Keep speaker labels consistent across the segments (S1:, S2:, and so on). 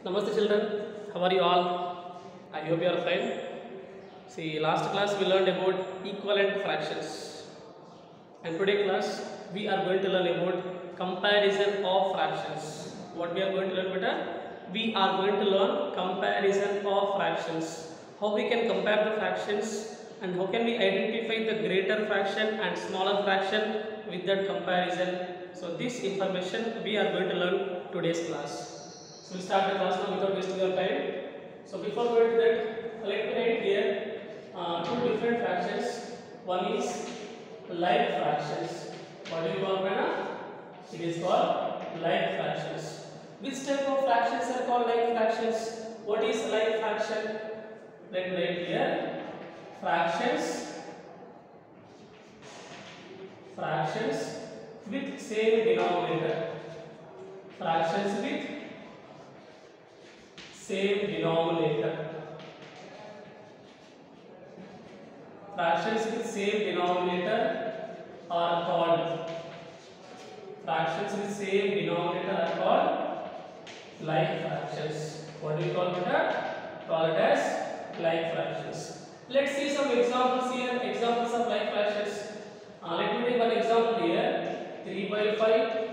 S1: Namaste children, how are you all? I hope you are fine. See, last class we learned about equivalent fractions, and today class we are going to learn about comparison of fractions. What we are going to learn, beta? We are going to learn comparison of fractions. How we can compare the fractions and how can we identify the greater fraction and smaller fraction with that comparison. So this information we are going to learn today's class. So we'll start the class now without wasting your time. So before going to that, let me write here two different fractions. One is like fractions. What do you call it? It is called like fractions. Which type of fractions are called like fractions? What is like fraction? Let me write here fractions with same denominator. Fractions with same denominator. Fractions with same denominator are called like fractions. What do you call it? Call it as like fractions. Let's see some examples here. Examples of like fractions. Let me take one example here. 3 by 5,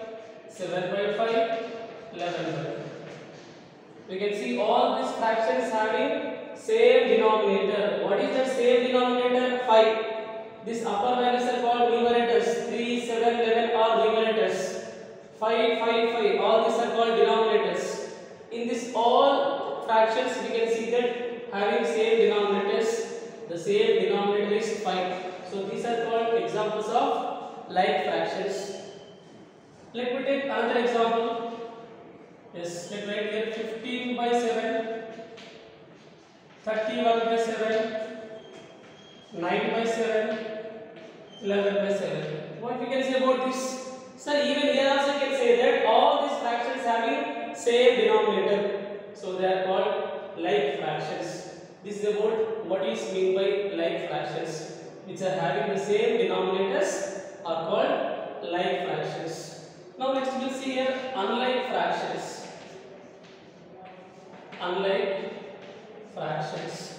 S1: 7 by 5, 11 by 5. We can see all these fractions having same denominator. What is the same denominator? 5. This upper values are called numerators. 3, 7, 11 are numerators. 5, 5, 5. All these are called denominators. In this all fractions we can see that having same denominators. The same denominator is 5. So these are called examples of like fractions. Let me take another example. Yes, let me write here 15 by 7, 31 by 7, 9 by 7, 11 by 7. What we can say about this? Sir, even here also you can say that all these fractions having same denominator. So they are called like fractions. This is about what is meant by like fractions, which are having the same denominators are called like fractions. Now next we will see here unlike fractions. Unlike fractions.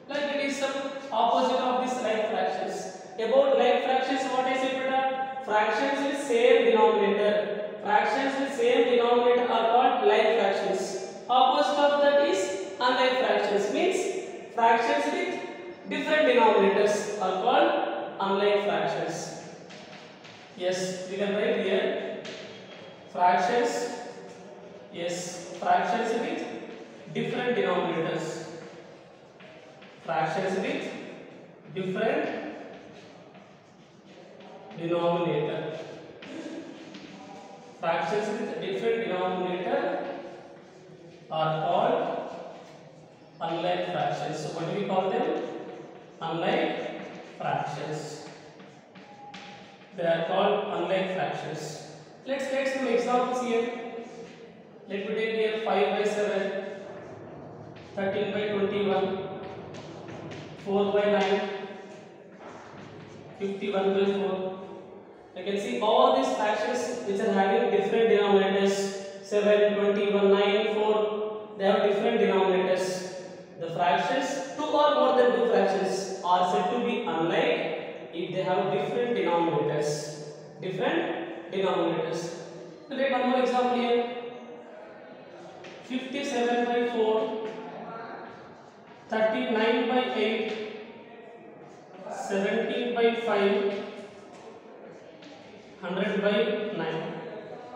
S1: Like it is some opposite of this like fractions. About like fractions, what I said, beta? Fractions with same denominator. Fractions with same denominator are called like fractions. Opposite of that is unlike fractions. Means fractions with different denominators are called unlike fractions. Yes, we can write here fractions. Yes, fractions with different denominators. Fractions with different denominator. Fractions with different denominator are called unlike fractions. So what do we call them? Unlike fractions. They are called unlike fractions. Let's take some examples here. Let me take here 5 by 7, 13 by 21, 4 by 9, 51 by 4. You can see all these fractions which are having different denominators. 7, 21, 9, 4. They have different denominators. The fractions, 2 or more than 2 fractions, are said to be unlike if they have different denominators. Different denominators. So take one more example here. 57 by 4, 39 by 8, 17 by 5, 100 by 9.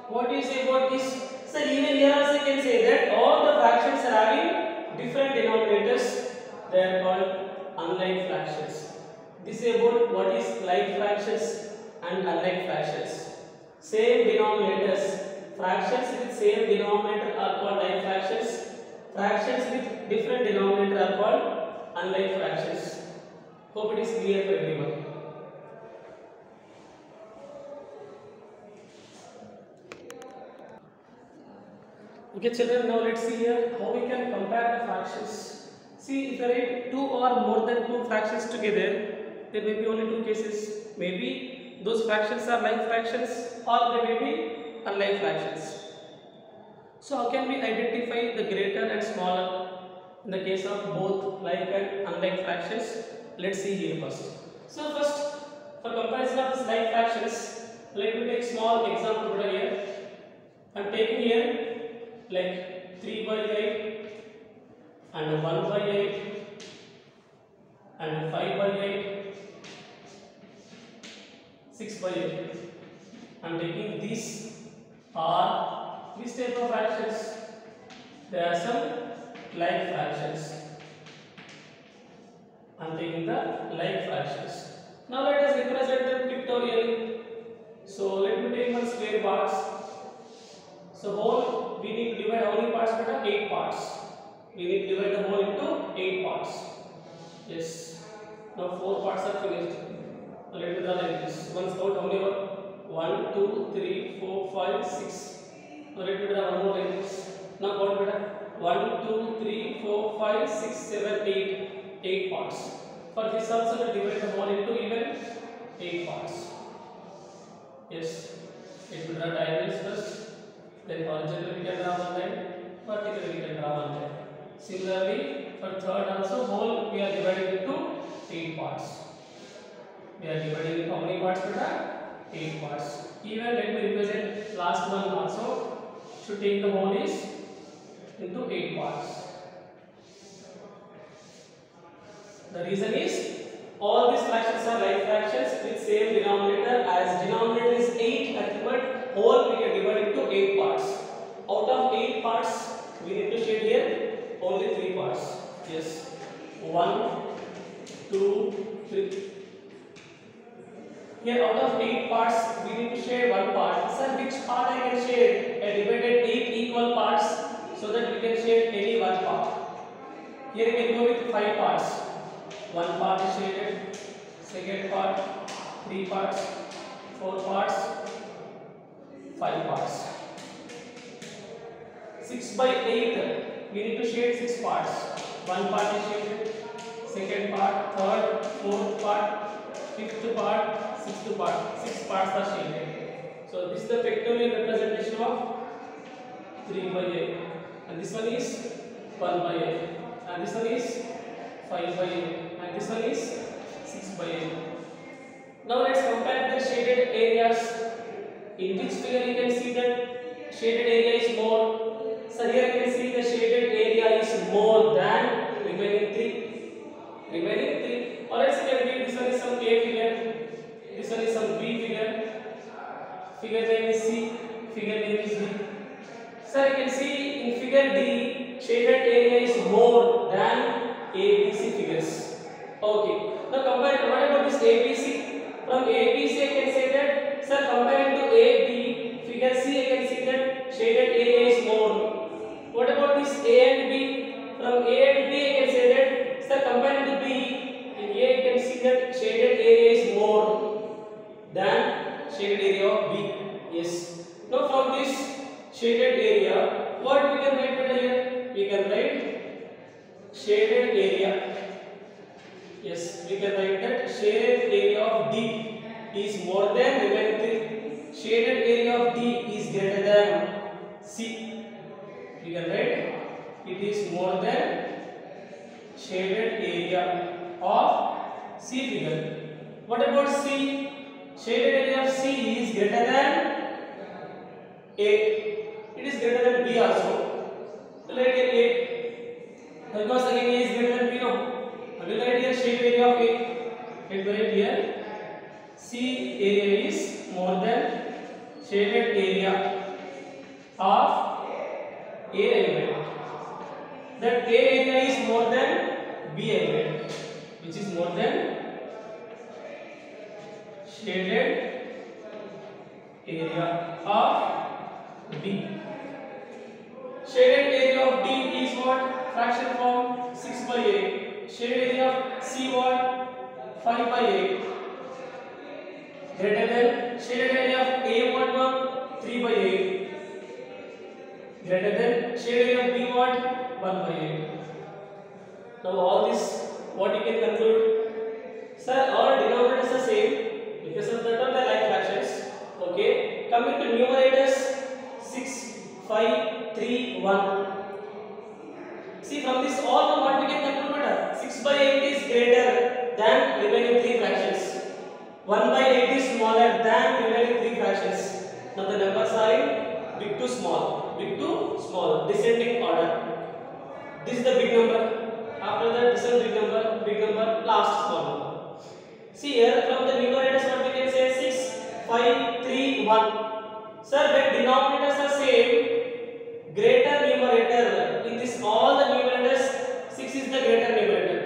S1: What do you say about this? So even here also you can say that all the fractions are having different denominators. They are called unlike fractions. This is about what is like fractions and unlike fractions. Same denominators. Fractions with same denominator are called like fractions. Fractions with different denominator are called unlike fractions. Hope it is clear for everyone. Okay children, now let's see here how we can compare the fractions. See, if I write 2 or more than 2 fractions together, there may be only 2 cases. Maybe those fractions are like fractions or they may be unlike fractions. So how can we identify the greater and smaller in the case of both like and unlike fractions? Let's see here first. So first, for comparison of this like fractions, let me take small example over here. I am taking here like 3 by 8 and 1 by 8 and 5 by 8, 6 by 8. I am taking these are this type of fractions. There are some like fractions. I am taking the like fractions. Now let us represent them pictorially. So let me take one square box. So whole we need to divide how many parts? Beta? 8 parts. We need to divide the whole into 8 parts. Yes. Now 4 parts are finished. Now let me draw like this. Once count how many are? 1, 2, 3, 4, 5, 6. Now let me draw one more like this. Now count beta. 1, 2, 3, 4, 5, 6, 7, 8. 8 parts. For this also we divide the whole into even 8 parts. Yes. Let me draw diagonals first. Then horizontally we can draw one line. Vertically we can draw one line. Similarly, for third also whole we are dividing into 8 parts. We are dividing into how many parts beta? 8 parts. Even let me represent last one also. Should take the whole is into 8 parts. The reason is all these fractions are like fractions with same denominator. As denominator is 8, but whole we can divide into 8 parts. Out of 8 parts, we need to shade here only 3 parts. Yes, 1, 2, 3. Here out of 8 parts, we need to shade 1 part. Sir, which part I can shade? I divided 8 equal parts so that we can shade any 1 part. Here we can go with 5 parts. 1 part is shaded, second part, 3 parts, 4 parts, 5 parts. 6 by 8, we need to shade 6 parts. 1 part is shaded, second part, third, fourth part, fifth part, sixth part. 6 parts are shaded. So this is the pictorial representation of 3 by 8. And this one is 1 by 8. And this one is 5 by 8. And this one is 6 by 8. Now let's compare the shaded areas. In which figure you can see that shaded area is more? So here you can see the shaded area is more than remaining 3. Remaining 3. Or else you can give this one is some A figure. This one is some B figure. Figure name is C. Figure name is D. So you can see in figure D, shaded area is more than A, B, C figures. Okay. Now compare. What about this A, B, C? From A, B, C I can say that. Sir, comparing to A, B, figure C I can see that shaded area is more. What about this A and B? From A and B I can say that. Sir, comparing to B, in A you can see that shaded area is more than shaded area of B. Yes. Now from this shaded area, what we can write here? We can write shaded area. Yes, we can write that shaded area of D is more than remaining 3. Shaded area of D is greater than C. We can write it is more than shaded area of C figure. What about C? Shaded area of C is greater than A. It is greater than B also. So let it A. Because again A is greater than B, no. I will write here shaded area of A. Let me write here C area is more than shaded area of A element. That A area is more than B element, which is more than shaded area of B. Shaded area of D is what? Fraction form 6 by 8. Shaded area of C what? 5 by 8. Greater than shaded area of A what? 3 by 8. Greater than shaded area of B what? 1 by 8. Now all this, what you can conclude? Sir, all denominators are same because of that they are like fractions. Okay. Coming to numerators, 6, 5, 3, 1. See, from this all what we can conclude, 6 by 8 is greater than remaining 3 fractions. 1 by 8 is smaller than remaining 3 fractions. Now the numbers are in big to small, descending order. This is the big number. After that, this is big number, last small number. See here, from the numerators what we can say, 6, 5, 3, 1. Sir, when denominators are same, greater numerator. In this all the numerators, 6 is the greater numerator.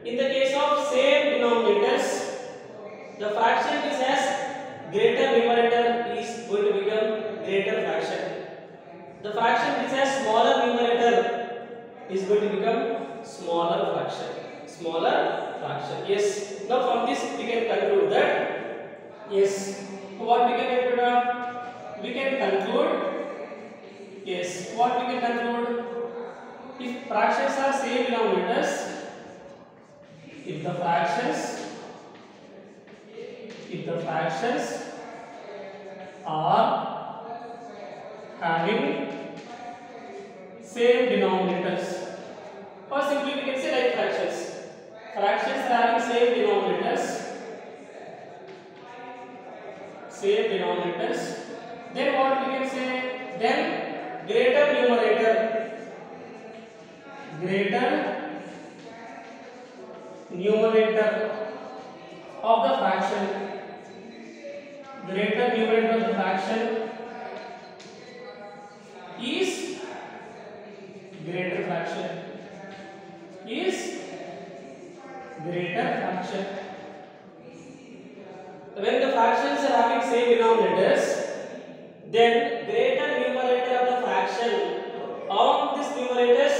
S1: In the case of same denominators, the fraction which has greater numerator is going to become greater fraction. The fraction which has smaller numerator is going to become smaller fraction. Yes. Now from this we can conclude that, yes. What we can conclude? We can conclude, yes. What we can conclude? If fractions are same denominators, if the fractions are having same denominators, or simply we can say like fractions. Fractions are having same denominators. Then what we can say? Then greater numerator of the fraction. Greater numerator of the fraction is greater fraction. When the fractions are having same denominators, then greater numerator of the fraction of this numerators,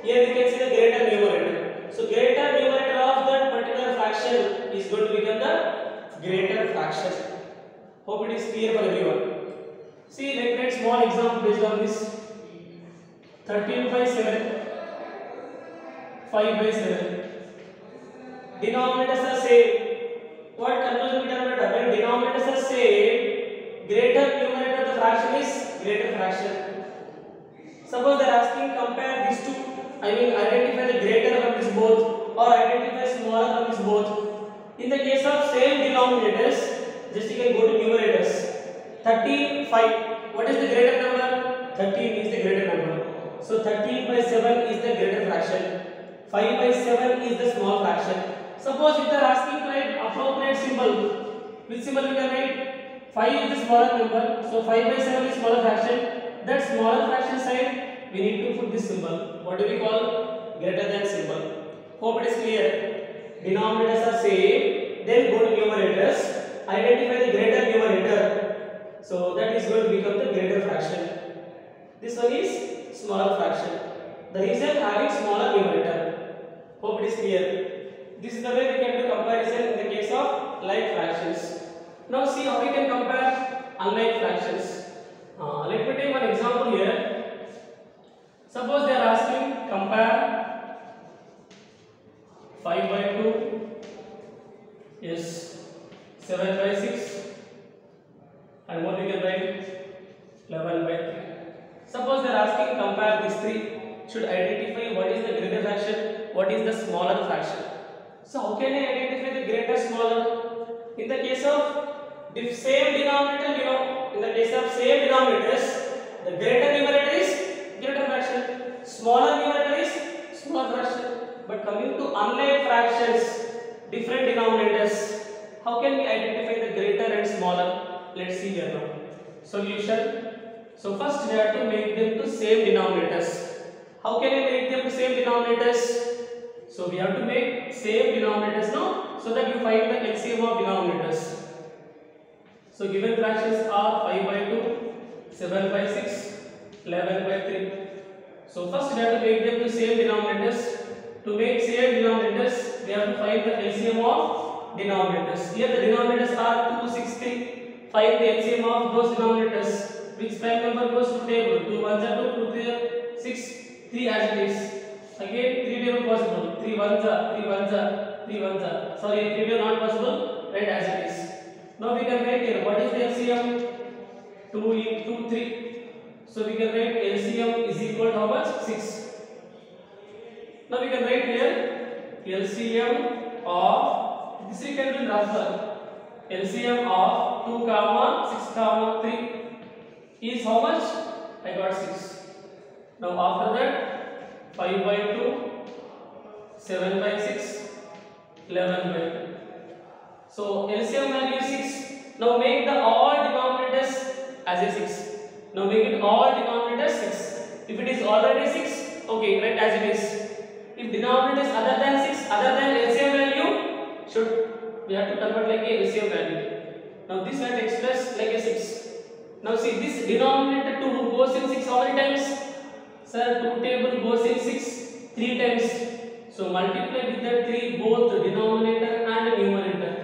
S1: here we can see the greater numerator. So greater numerator of that particular fraction is going to become the greater fraction. Hope it is clear for everyone. See, let's take small example based on this. 13 by 7, 5 by 7. Denominators are same. What conclusion we can get? When denominators are same, greater numerator of the fraction is greater fraction. Suppose they are asking compare these two. I mean identify the greater from this both or identify smaller from this both. In the case of same denominators, just you can go to numerators. 13, 5. What is the greater number? 13 is the greater number. So 13 by 7 is the greater fraction. 5 by 7 is the small fraction. Suppose if they are asking to write appropriate symbol, which symbol we can write? 5 is the smaller number. So 5 by 7 is smaller fraction. That smaller fraction side, we need to put this symbol. What do we call? Greater than symbol. Hope it is clear. Denominators are same. Then go to numerators. Identify the greater numerator. So that is going to become the greater fraction. This one is smaller fraction. The reason having smaller numerator. Hope it is clear. This is the way we can do comparison in the case of like fractions. Now see how we can compare unlike fractions. Let me take one example here. Suppose they are asking compare 5 by 2, yes, 7 by 6, and what we can write 11 by 3. Suppose they are asking compare these three. Should identify what is the greater fraction, what is the smaller fraction. So how can I identify the greater smaller? In the case of the same denominator, in the case of same denominators, the greater numerator is greater fraction, smaller numerator is smaller fraction. But coming to unlike fractions, different denominators, how can we identify the greater and smaller? Let's see here now. Solution. So first we have to make them to same denominators. How can I make them to same denominators? So we have to make same denominators now, so that you find the LCM of denominators. So given fractions are 5 by 2, 7 by 6, 11 by 3. So first we have to make them to same denominators. To make same denominators, we have to find the LCM of denominators. Here the denominators are 2, 6, 3. Find the LCM of those denominators. Which prime number goes to table? 2 1s are 2, 2 3 are 6, 3 as it is. Again 3 table possible. 3 1s are 3 1s are 3 1s are. Sorry, 3 table not possible. Write as it is. Now we can write here. What is the LCM? 2 into 3. So we can write LCM is equal to how much? 6. Now we can write here LCM of, this we can do transfer. LCM of 2 comma 6 comma 3 is how much? I got 6. Now after that 5 by 2, 7 by 6, 11 by 2. So LCM value is 6. Now make the all denominators as a 6. Now make it all denominators 6. If it is already 6, okay, write as it is. If denominator is other than 6, other than LCM value, we have to convert like a LCM value. Now this can express like a 6. Now see this denominator 2 goes in 6 how many times? Sir, 2 table goes in 6 3 times. So multiply with that 3 both denominator and numerator.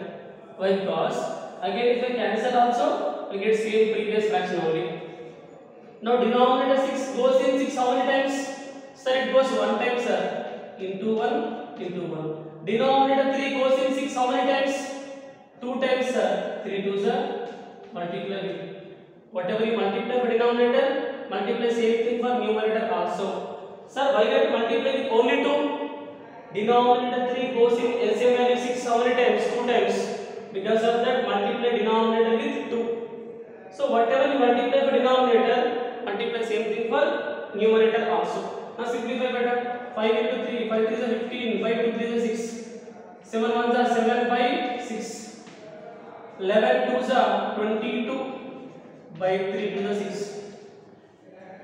S1: Why? Because again if I cancel also, we get same previous fraction only. Now denominator 6 goes in 6 how many times? Sir, it goes 1 time, sir. Into 1 into 1. Denominator 3 goes in 6 how many times? 2 times, sir. 3 2s are multiply with. Whatever you multiply for denominator, multiply same thing for numerator also. Sir, why not multiply with only 2? Denominator 3 goes in LCM value 6 how many times? 2 times. Because of that, multiply denominator with 2. So whatever you multiply for denominator, multiply same thing for numerator also. Now simplify better. 5 into 3, 5 3 is 15, 5 2 3 is 6. 7 1s are 7 by 6. 11 2s are 22 by 3 to the 6.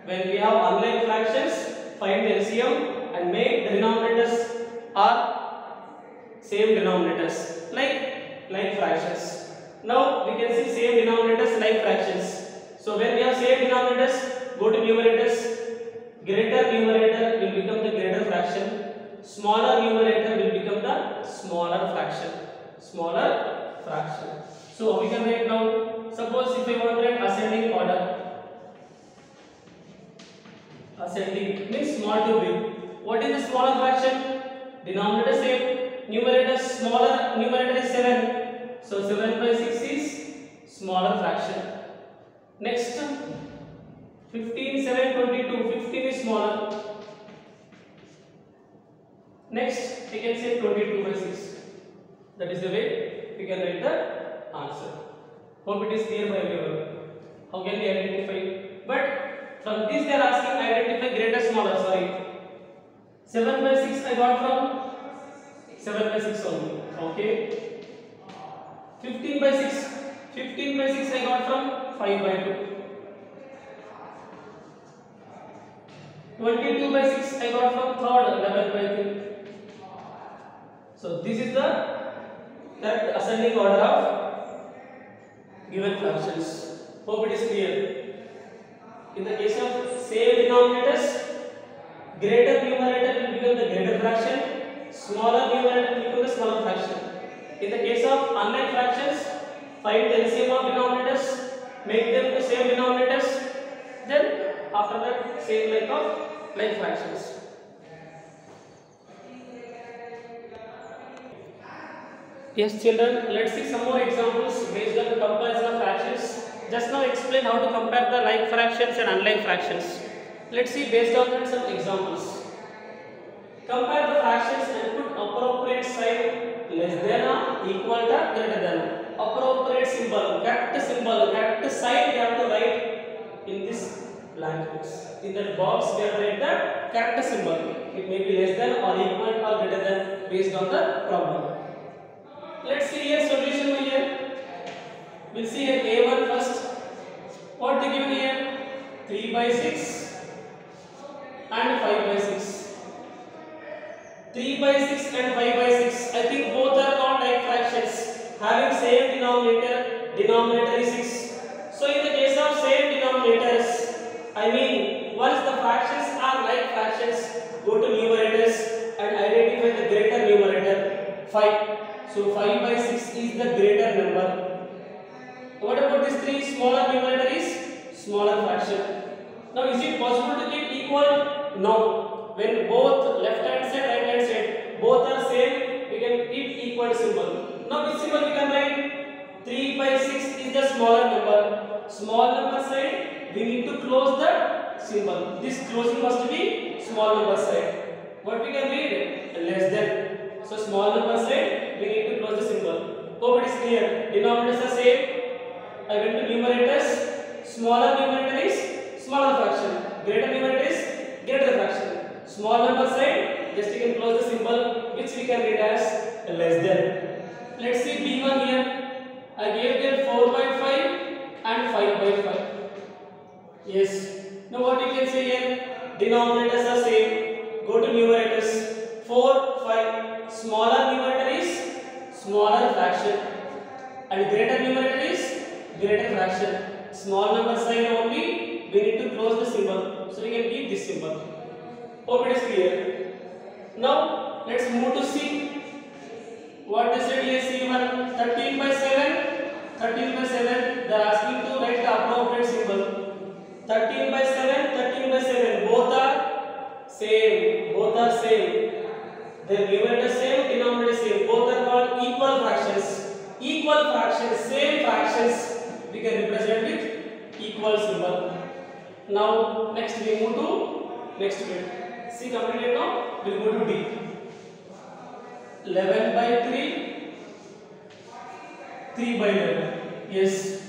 S1: When we have unlike fractions, find the LCM and make the denominators are same denominators like fractions. Now we can see same denominators like fractions. So when we have same denominators, go to numerators. Greater numerator will become the greater fraction. Smaller numerator will become the smaller fraction. Smaller fraction. So we can write now. Suppose if I want to write ascending order. Ascending means small to big. What is the smaller fraction? Denominator same. Numerator smaller. Numerator is 7. So 7 by 6 is smaller fraction. Next. 15, 7, 22, 15 is smaller. Next, we can say 22 by 6. That is the way we can write the answer. Hope it is clear for everyone. How can we identify? But from this they are asking identify greater smaller. Sorry. 7 by 6 I got from 7 by 6 only. Okay. 15 by 6. 15 by 6 I got from 5 by 2. 22 by 6 I got from 3rd, 11 by 3. So this is the correct ascending order of given fractions. Hope it is clear. In the case of same denominators, greater numerator will become the greater fraction, smaller numerator will become the smaller fraction. In the case of unlike fractions, find the LCM of denominators, make them the same denominators, then after that same like fractions. Yes children, let's see some more examples based on the comparison of fractions. Just now explain how to compare the like fractions and unlike fractions. Let's see based on that some examples. Compare the fractions and put appropriate sign less than or equal to greater than. Appropriate symbol, correct sign we have to write in this blank box. In that box we have to write the correct symbol. It may be less than or equal to or greater than based on the problem. Let's see here solution here. We'll see here A1 first. What they given here? 3 by 6 and 5 by 6. 3 by 6 and 5 by 6. I think both are called like fractions. Having same denominator is 6. So in the case of same denominators, I mean once the fractions are like fractions, go to numerators and identify the greater numerator 5. So 5 by 6 is the greater number. What about this 3? Smaller numerator is smaller fraction. Now is it possible to get equal? No. When both left hand side, right hand side, both are same, we can keep equal symbol. Now which symbol we can write? 3 by 6 is the smaller number. Small number side, we need to close the symbol. This closing must be small number side. What we can read? Less than. So small number side we need to close the symbol. Hope it is clear. Denominators are same. I went to numerators. Smaller numerator is smaller fraction. Greater numerator is greater fraction. Small number side, just you can close the symbol which we can read as less than. Let's see B1 here. I gave them 4 by 5 and 5 by 5. Yes. Now what you can say here? Denominators are same. Go to numerators. 4, 5. Smaller numerator is smaller fraction. And greater numerator is greater fraction. Small number sign only, we need to close the symbol. So we can keep this symbol. Hope it is clear. Now let's move to C. What they said here, C1, 13 by 7. 13 by 7, they are asking to write the appropriate symbol. 13 by 7, 13 by 7, both are same. Both are same. The numerator same, denominator same. Both are called equal fractions. Equal fractions, same fractions, we can represent with equal symbol. Now next we move to next bit. C completed now, we will go to D. 11 by 3, 3 by 11. Yes.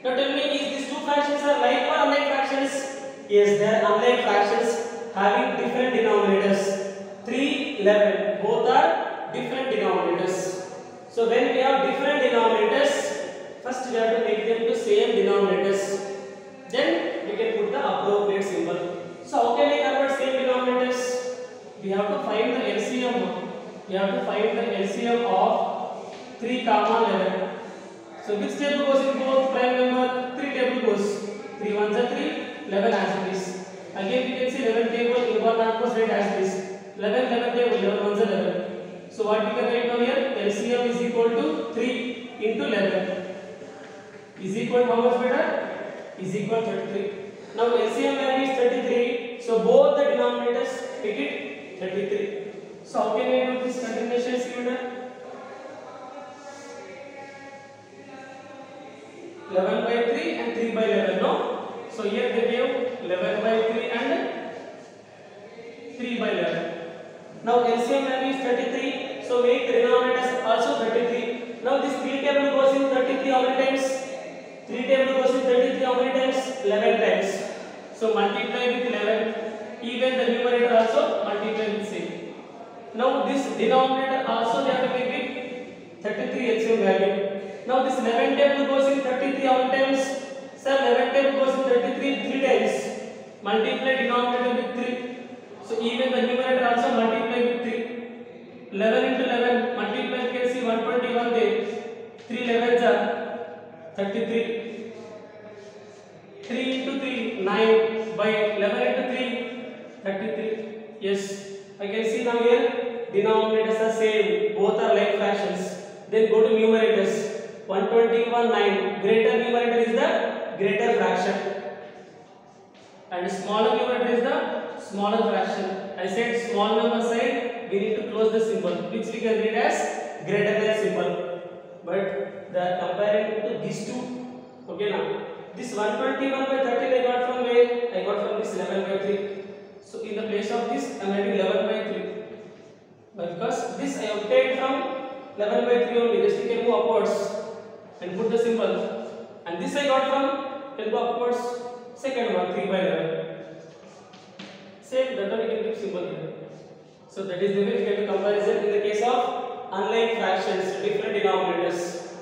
S1: Now tell me, is these two fractions are like or unlike fractions? Yes, they are unlike fractions having different denominators. 3, 11, both are different denominators. So when we have different denominators, first we have to make them to same denominators. Then we can put the appropriate symbol. So how can we convert same denominators? We have to find the LCM. We have to find the LCM of 3, 11. So which table goes in both prime number? 3 table goes. 3 ones are 3, 11 as it is. Again we can see 11 table in one not goes right as it is. 11 table, 11 ones are 11. So what we can write down here? LCM is equal to 3 into 11. Is equal to how much better? Is equal to 33. Now LCM value is 33. So both the denominators make it 33. So how can we do this continuation student? 11 by 3 and 3 by 11, no? So here they give 11 by 3 and 3 by 11. Now LCM value is 33. So make the denominators also 33. Now this 3 table goes in 33 how many times? 3 table goes in 33 how many times? 11 times. So multiply with 11. Even the numerator also multiply with same. Now this denominator also they have to make it 33 LCM value. Now this 11 table goes in 33 how many times? Sir, 11 table goes in 33 3 times. Multiply denominator with 3. So even the numerator also multiply with 3. 11 into 11 multiply, you can see 121 there. 3 11s are 33. 3 into 3 9 by 11 into 3 33. Yes, I can see now here denominators are same, both are like fractions. Then go to numerators. 121 9. Greater numerator is the greater fraction and smaller numerator is the smaller fraction. I said small number side we need to close the symbol which we can read as greater than symbol. But the comparing to these two, okay now. This 121 by 13 I got from where? I got from this 11 by 3. So in the place of this I am writing 11 by 3. But because this I obtained from 11 by 3 only, just you can move upwards and put the symbol. And this I got from, can go upwards, second one 3 by 11. Same, that one we can keep symbol here. So that is the way we get to comparison in the case of unlike fractions, different denominators.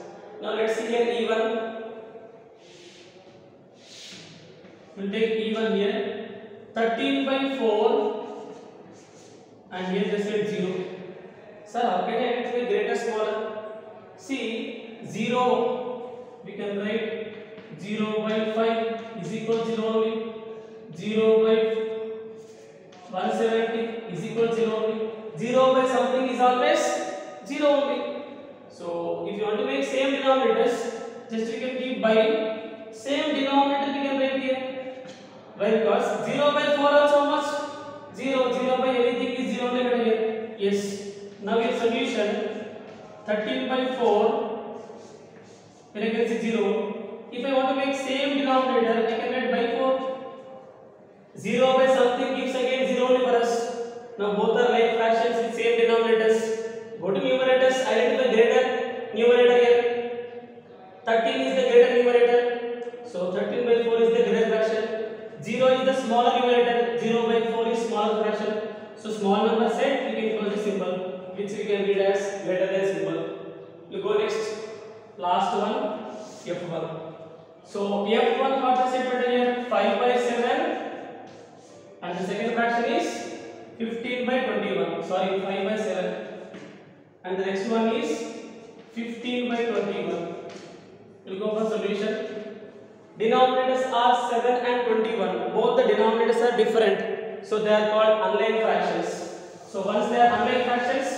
S1: Now let's see here E1. We'll take E1 here. 13 by 4 and here they said 0. Sir, how can I identify greater smaller? See, 0 we can write 0 by 5 is equal to 0 only. 0 by 170 is equal to 0 only. 0 by something is always 0 only. So if you want to make same denominators, just you can keep by same denominator we can write here. Why? Because 0 by 4 also how much? 0. 0 by anything is 0 only here. Yes. Now your solution 13 by 4 when I can see 0. If I want to make same denominator, I can write by 4. 0 by something gives again 0 only for us. Now both are like fractions with same denominators. Go to numerators, identify greater numerator here. 13 is the greater numerator. So 13 by 4 is the greater fraction. 0 is the smaller numerator. 0 by 4 is smaller fraction. So small number set, we can close the symbol, which we can read as greater than symbol. You go next. Last one, F1. So F1 what is it here? 5 by 7. And the second fraction is 15 by 21. Sorry, 5 by 7. And the next one is 15 by 21. We'll go for solution. Denominators are 7 and 21. Both the denominators are different. So they are called unlike fractions. So once they are unlike fractions,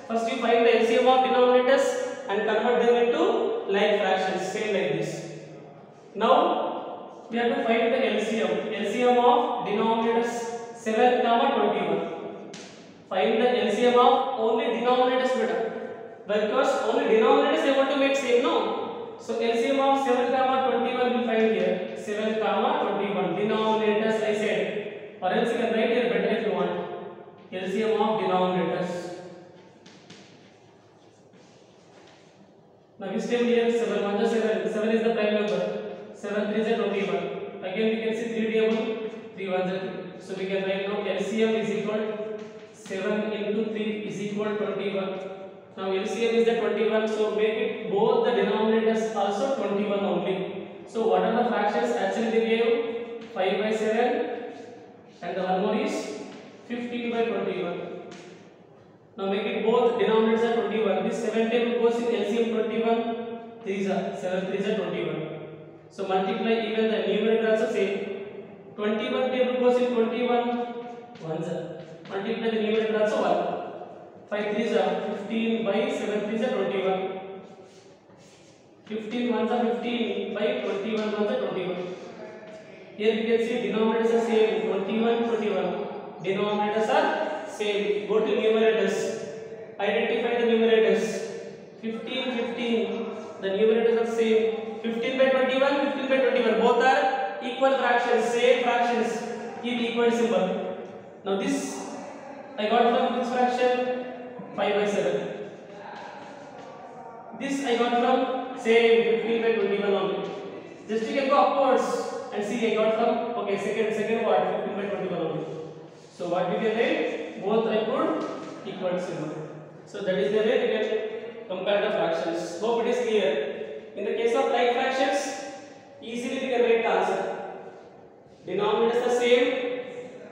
S1: first you find the LCM of denominators and convert them into like fractions. Same like this. Now we have to find the LCM. LCM of denominators 7, 21. Find the LCM of only denominators better. Because only denominators I want to make same, no? So LCM of 7, 21 will find here. 7, 21. Denominators I said. Or else you can write here better if you want. LCM of denominators. Now we stay here 7, 1 is 7. 7 is the prime number. 7, 3 is 21. Again we can see 3 table. 3 1 is 3. So we can write now LCM is equal to 7 into 3 is equal to 21. Now LCM is the 21, so make it both the denominators also 21 only. So what are the fractions actually they gave? 5 by 7 and the one more is 15 by 21. Now make it both denominators are 21. This 7 table goes in LCM 21. 3 are 7 3 is 21. So multiply even the numerator also same. 21 table goes in 21. 1 multiply the numerator also 1. 5 3 is 15 by 7 3 is 21. 15 1 is 15 by 21 1 is 21. Here we can see denominators are same 21 21. Denominators are same. Go to numerators. Identify the numerators. 15 15. The numerators are same. 15 by 21 15 by 21. Both are equal fractions. Same fractions. Keep equal symbol. Now this I got from which fraction? 5 by 7. This I got from same 15 by 21 only. Just you can go upwards and see I got from okay second what 15 by 21 only. So what we can write? Both I put equal symbol. So that is the way we can compare the fractions. Hope it is clear. In the case of like fractions, easily we can write the answer. Denominators are same.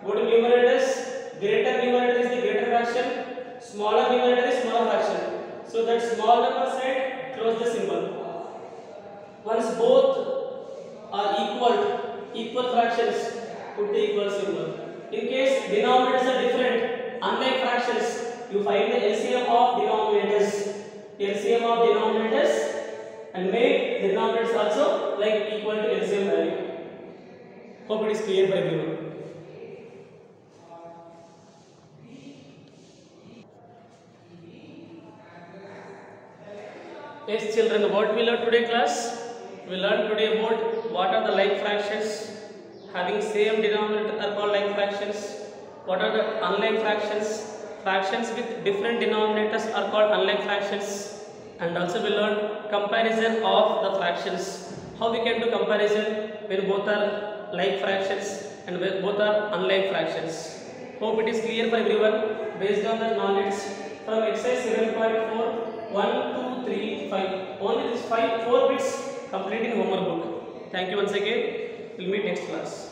S1: Go to numerators. Greater numerator is the greater fraction. Smaller numerator is smaller fraction. So that small number set, close the symbol. Once both are equal fractions, put the equal symbol. In case denominators are different, unlike fractions, you find the LCM of denominators. LCM of denominators and make the denominators also like equal to LCM value. Hope it is clear for everyone. Yes children, what we learned today class? We learned today about what are the like fractions. Having same denominator are called like fractions. What are the unlike fractions? Fractions with different denominators are called unlike fractions. And also we learned comparison of the fractions. How we can do comparison when both are like fractions and when both are unlike fractions. Hope it is clear for everyone based on the knowledge from exercise 7.4. 1, 2, 3, 5. Only these 4 bits complete in homework book. Thank you once again. We'll meet next class.